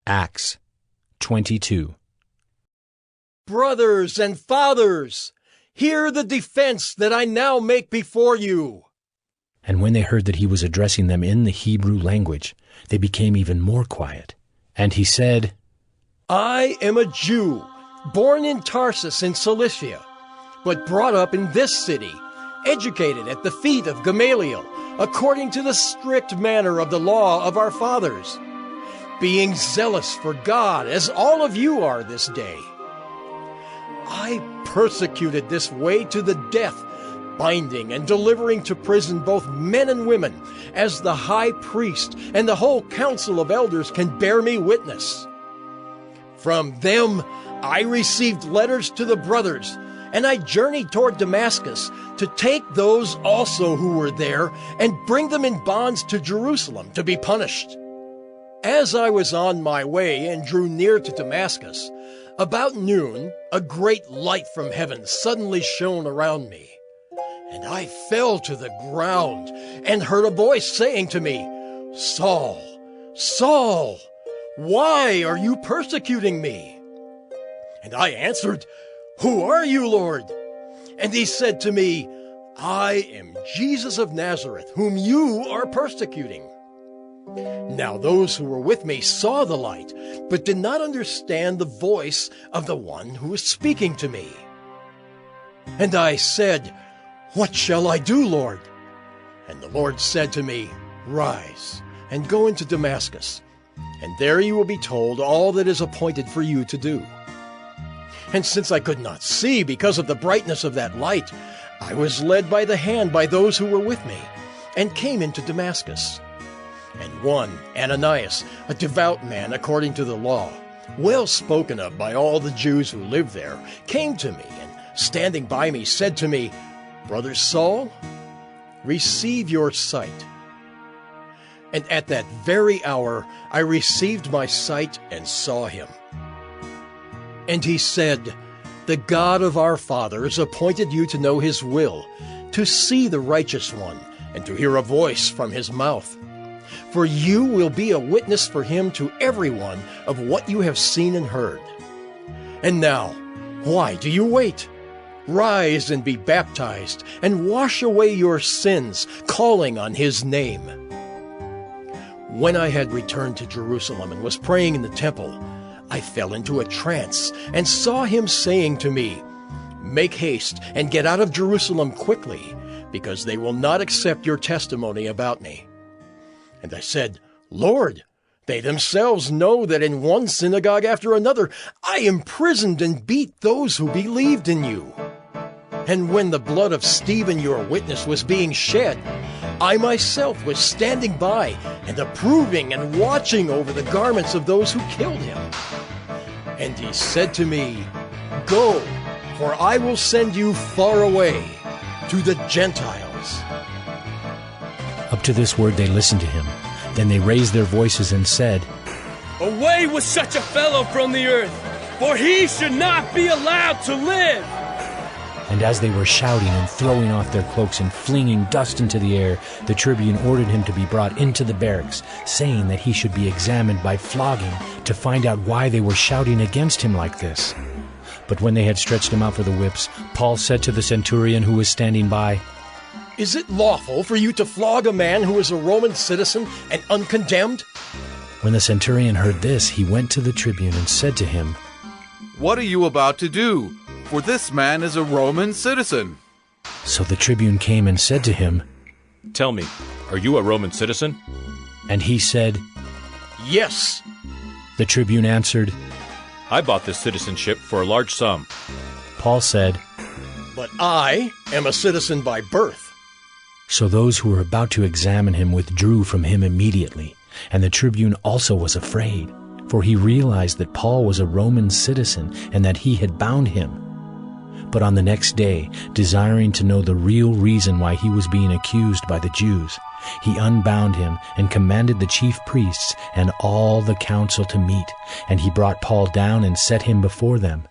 Acts 22. Brothers and fathers, hear the defense that I now make before you. And when they heard that he was addressing them in the Hebrew language, they became even more quiet. And he said, I am a Jew, born in Tarsus in Cilicia, but brought up in this city, educated at the feet of Gamaliel, according to the strict manner of the law of our fathers, being zealous for God, as all of you are this day. I persecuted this way to the death, binding and delivering to prison both men and women, as the high priest and the whole council of elders can bear me witness. From them I received letters to the brothers, and I journeyed toward Damascus to take those also who were there and bring them in bonds to Jerusalem to be punished. As I was on my way and drew near to Damascus, about noon a great light from heaven suddenly shone around me. And I fell to the ground and heard a voice saying to me, Saul, Saul, why are you persecuting me? And I answered, Who are you, Lord? And he said to me, I am Jesus of Nazareth, whom you are persecuting. Now those who were with me saw the light, but did not understand the voice of the one who was speaking to me. And I said, What shall I do, Lord? And the Lord said to me, Rise, and go into Damascus, and there you will be told all that is appointed for you to do. And since I could not see because of the brightness of that light, I was led by the hand by those who were with me, and came into Damascus. And one, Ananias, a devout man according to the law, well spoken of by all the Jews who lived there, came to me, and standing by me said to me, Brother Saul, receive your sight. And at that very hour I received my sight and saw him. And he said, The God of our fathers appointed you to know his will, to see the righteous one, and to hear a voice from his mouth. For you will be a witness for him to everyone of what you have seen and heard. And now, why do you wait? Rise and be baptized, and wash away your sins, calling on his name. When I had returned to Jerusalem and was praying in the temple, I fell into a trance and saw him saying to me, Make haste and get out of Jerusalem quickly, because they will not accept your testimony about me. And I said, Lord, they themselves know that in one synagogue after another I imprisoned and beat those who believed in you. And when the blood of Stephen, your witness, was being shed, I myself was standing by and approving and watching over the garments of those who killed him. And he said to me, Go, for I will send you far away to the Gentiles. Up to this word they listened to him. Then they raised their voices and said, Away with such a fellow from the earth, for he should not be allowed to live. And as they were shouting and throwing off their cloaks and flinging dust into the air, the tribune ordered him to be brought into the barracks, saying that he should be examined by flogging to find out why they were shouting against him like this. But when they had stretched him out for the whips, Paul said to the centurion who was standing by, Is it lawful for you to flog a man who is a Roman citizen and uncondemned? When the centurion heard this, he went to the tribune and said to him, What are you about to do? For this man is a Roman citizen. So the tribune came and said to him, Tell me, are you a Roman citizen? And he said, Yes. The tribune answered, I bought this citizenship for a large sum. Paul said, But I am a citizen by birth. So those who were about to examine him withdrew from him immediately, and the tribune also was afraid, for he realized that Paul was a Roman citizen and that he had bound him. But on the next day, desiring to know the real reason why he was being accused by the Jews, he unbound him and commanded the chief priests and all the council to meet, and he brought Paul down and set him before them.